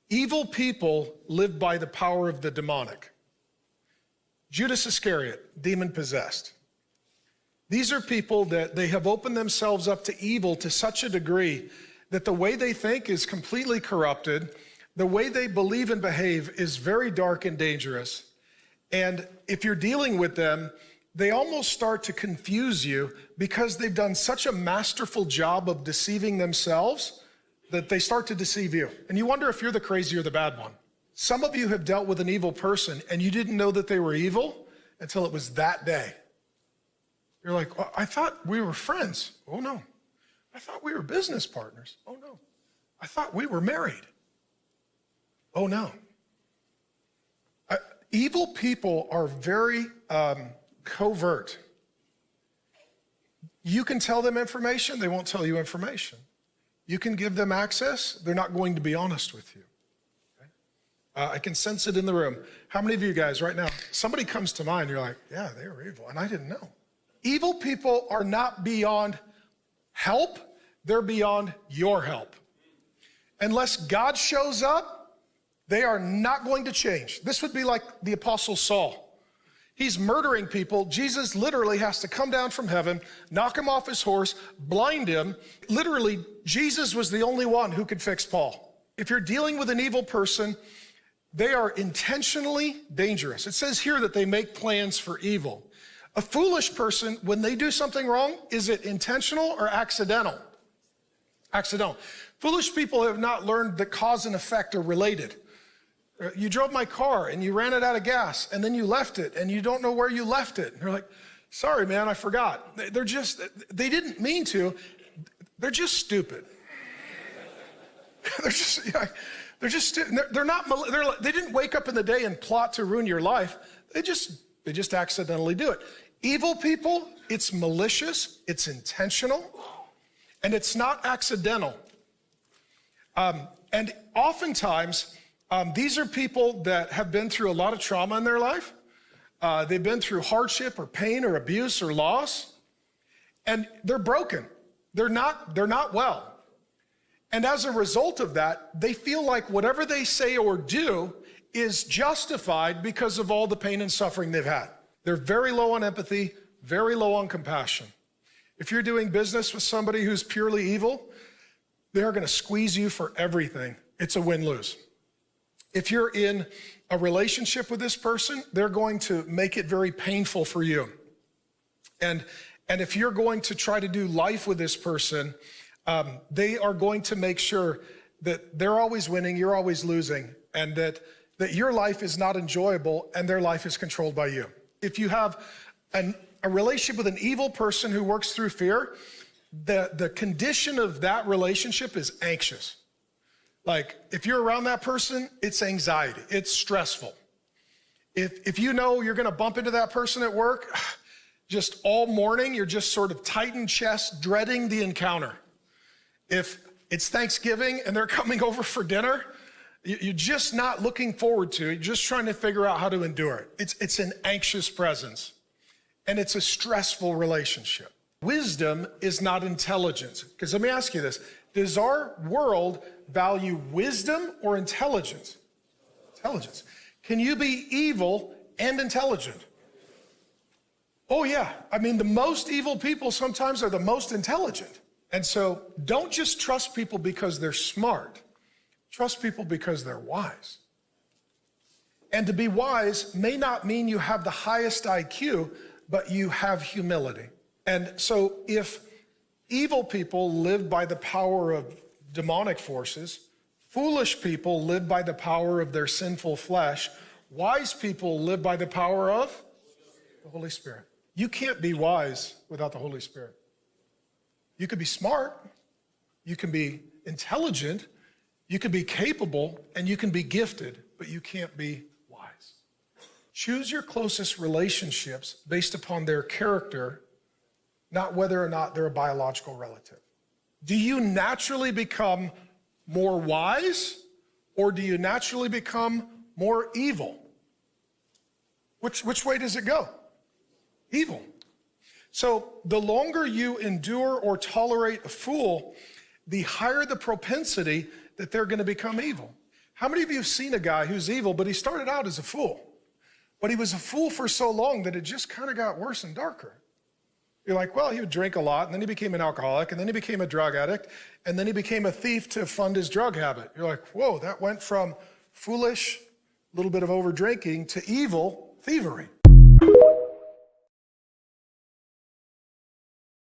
Evil people live by the power of the demonic. Judas Iscariot, demon-possessed. These are people that they have opened themselves up to evil to such a degree that the way they think is completely corrupted. The way they believe and behave is very dark and dangerous. And if you're dealing with them, they almost start to confuse you because they've done such a masterful job of deceiving themselves that they start to deceive you. And you wonder if you're the crazy or the bad one. Some of you have dealt with an evil person and you didn't know that they were evil until it was that day. You're like, well, I thought we were friends. Oh no. I thought we were business partners. Oh no. I thought we were married. Oh no. Evil people are very covert. You can tell them information, they won't tell you information. You can give them access, they're not going to be honest with you. Okay? I can sense it in the room. How many of you guys right now, somebody comes to mind, you're like, yeah, they were evil, and I didn't know. Evil people are not beyond help, they're beyond your help. Unless God shows up, they are not going to change. This would be like the Apostle Saul. He's murdering people. Jesus literally has to come down from heaven, knock him off his horse, blind him. Literally, Jesus was the only one who could fix Paul. If you're dealing with an evil person, they are intentionally dangerous. It says here that they make plans for evil. A foolish person, when they do something wrong, is it intentional or accidental? Accidental. Foolish people have not learned that cause and effect are related. You drove my car and you ran it out of gas and then you left it and you don't know where you left it. And you're like, sorry, man, I forgot. They didn't mean to. They're just stupid. They didn't wake up in the day and plot to ruin your life. They just accidentally do it. Evil people, it's malicious, it's intentional, and it's not accidental. And oftentimes, these are people that have been through a lot of trauma in their life. They've been through hardship or pain or abuse or loss, and they're broken. They're not well. And as a result of that, they feel like whatever they say or do is justified because of all the pain and suffering they've had. They're very low on empathy, very low on compassion. If you're doing business with somebody who's purely evil, they're going to squeeze you for everything. It's a win-lose. If you're in a relationship with this person, they're going to make it very painful for you. And if you're going to try to do life with this person, they are going to make sure that they're always winning, you're always losing, and that your life is not enjoyable and their life is controlled by you. If you have a relationship with an evil person who works through fear, the condition of that relationship is anxious. Like, if you're around that person, it's anxiety, it's stressful. If you know you're gonna bump into that person at work, just all morning, you're just sort of tightened chest, dreading the encounter. If it's Thanksgiving and they're coming over for dinner, you're just not looking forward to it, you're just trying to figure out how to endure it. It's an anxious presence, and it's a stressful relationship. Wisdom is not intelligence. Because let me ask you this, does our world value wisdom or intelligence? Intelligence. Can you be evil and intelligent? Oh yeah, I mean, the most evil people sometimes are the most intelligent. And so don't just trust people because they're smart. Trust people because they're wise. And to be wise may not mean you have the highest IQ, but you have humility. And so if evil people live by the power of demonic forces, foolish people live by the power of their sinful flesh, wise people live by the power of the Holy Spirit. You can't be wise without the Holy Spirit. You could be smart, you can be intelligent, you can be capable, and you can be gifted, but you can't be wise. Choose your closest relationships based upon their character, not whether or not they're a biological relative. Do you naturally become more wise, or do you naturally become more evil? Which way does it go? Evil. So the longer you endure or tolerate a fool, the higher the propensity that they're going to become evil. How many of you have seen a guy who's evil, but he started out as a fool? But he was a fool for so long that it just kind of got worse and darker. You're like, well, he would drink a lot, and then he became an alcoholic, and then he became a drug addict, and then he became a thief to fund his drug habit. You're like, whoa, that went from foolish, a little bit of over drinking, to evil thievery.